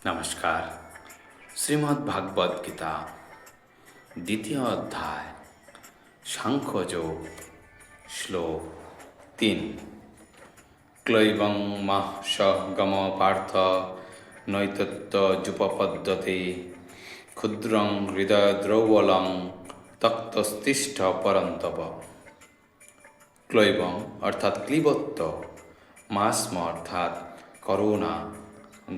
নমস্কার। শ্রীমদ্ ভাগবত গীতা দ্বিতীয় অধ্যায় সাংখ্যযোগ শ্লোক ৩। ক্লৈবং মহ স গম পার্থ নৈতত্য যুপপদ্যতে ক্ষুদ্রং হৃদয় দ্রৌবলং তক্তস্তিষ্ঠ পরন্তপ। ক্লৈবং অর্থাৎ ক্লীবত্ব, মাস্ম অর্থাৎ করুণা,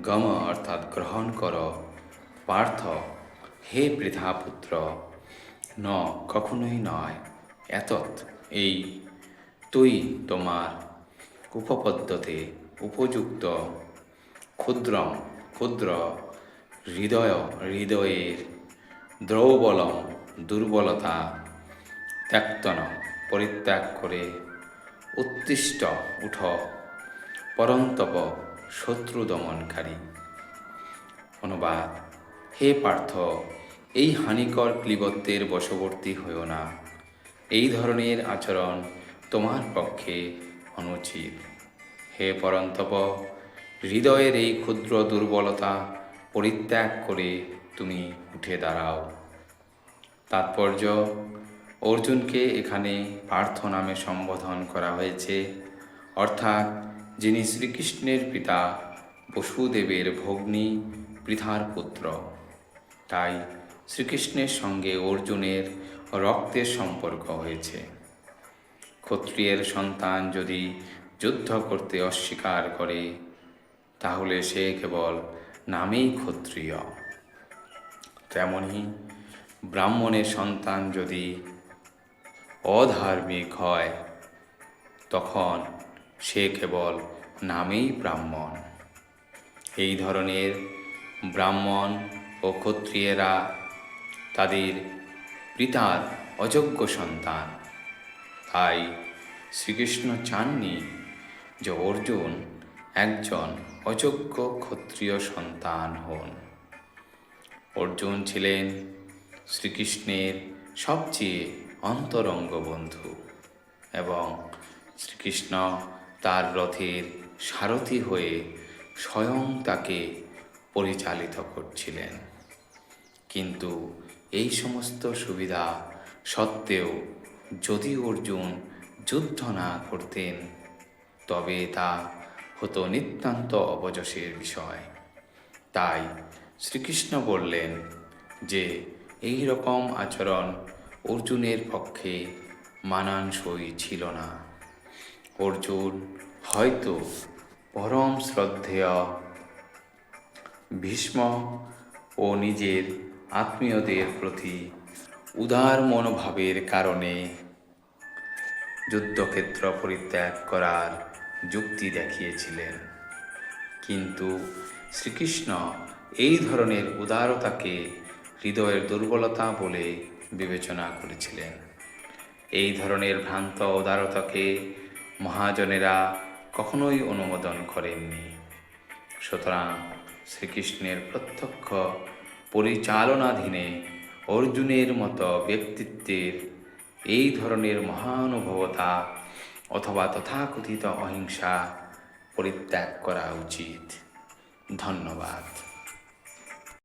গম অর্থাৎ গ্রহণ কর, পার্থ হে পৃথাপুত্র, ন কখনোই নয়, এতৎ এই, তুই তোমার, উপপদ্যতে উপযুক্ত, ক্ষুদ্রম ক্ষুদ্র, হৃদয়ের, দ্রৌবলম দুর্বলতা, ত্যক্তন পরিত্যাগ করে, উত্তিষ্ঠ উঠ, পরন্তপ শত্রু দমনকারী। অনুবাদ: হে পার্থ, এই হানিকর ক্লীবত্বের বশবর্তী হইও না। এই ধরনের আচরণ তোমার পক্ষে অনুচিত। হে পরন্তপ, হৃদয়ের এই ক্ষুদ্র দুর্বলতা পরিত্যাগ করে তুমি উঠে দাঁড়াও। তাৎপর্য: অর্জুনকে এখানে পার্থ নামে সম্বোধন করা হয়েছে, অর্থাৎ যিনি শ্রীকৃষ্ণের পিতা বসুদেবের ভগ্নী পৃথার পুত্র। তাই শ্রীকৃষ্ণের সঙ্গে অর্জুনের রক্তের সম্পর্ক হয়েছে। ক্ষত্রিয়ের সন্তান যদি যুদ্ধ করতে অস্বীকার করে, তাহলে সে কেবল নামেই ক্ষত্রিয়। তেমনি ব্রাহ্মণের সন্তান যদি অধার্মিক হয়, তখন সে কেবল নামেই ব্রাহ্মণ। এই ধরনের ব্রাহ্মণ ও ক্ষত্রিয়েরা তাদের পিতার অযোগ্য সন্তান। তাই শ্রীকৃষ্ণ চাননি যে অর্জুন একজন অযোগ্য ক্ষত্রিয় সন্তান হন। অর্জুন ছিলেন শ্রীকৃষ্ণের সবচেয়ে অন্তরঙ্গ বন্ধু এবং শ্রীকৃষ্ণ তার রথের সারথি হয়ে স্বয়ং তাকে পরিচালিত করছিলেন। কিন্তু এই সমস্ত সুবিধা সত্ত্বেও যদি অর্জুন যুদ্ধ না করতেন, তবে তা হতো নিতান্ত অপযশের বিষয়। তাই শ্রীকৃষ্ণ বললেন যে এই রকম আচরণ অর্জুনের পক্ষে মানানসই ছিল না। অর্জুন হয়তো পরম শ্রদ্ধেয় ভীষ্ম ও নিজের আত্মীয়দের প্রতি উদার মনোভাবের কারণে যুদ্ধক্ষেত্র পরিত্যাগ করার যুক্তি দেখিয়েছিলেন। কিন্তু শ্রীকৃষ্ণ এই ধরনের উদারতাকে হৃদয়ের দুর্বলতা বলে বিবেচনা করেছিলেন। এই ধরনের ভ্রান্ত উদারতাকে মহাজনেরা কখনোই অনুমোদন করেননি। সুতরাং শ্রীকৃষ্ণের প্রত্যক্ষ পরিচালনাধীনে অর্জুনের মতো ব্যক্তিত্বের এই ধরনের মহানুভবতা অথবা তথাকথিত অহিংসা পরিত্যাগ করা উচিত। ধন্যবাদ।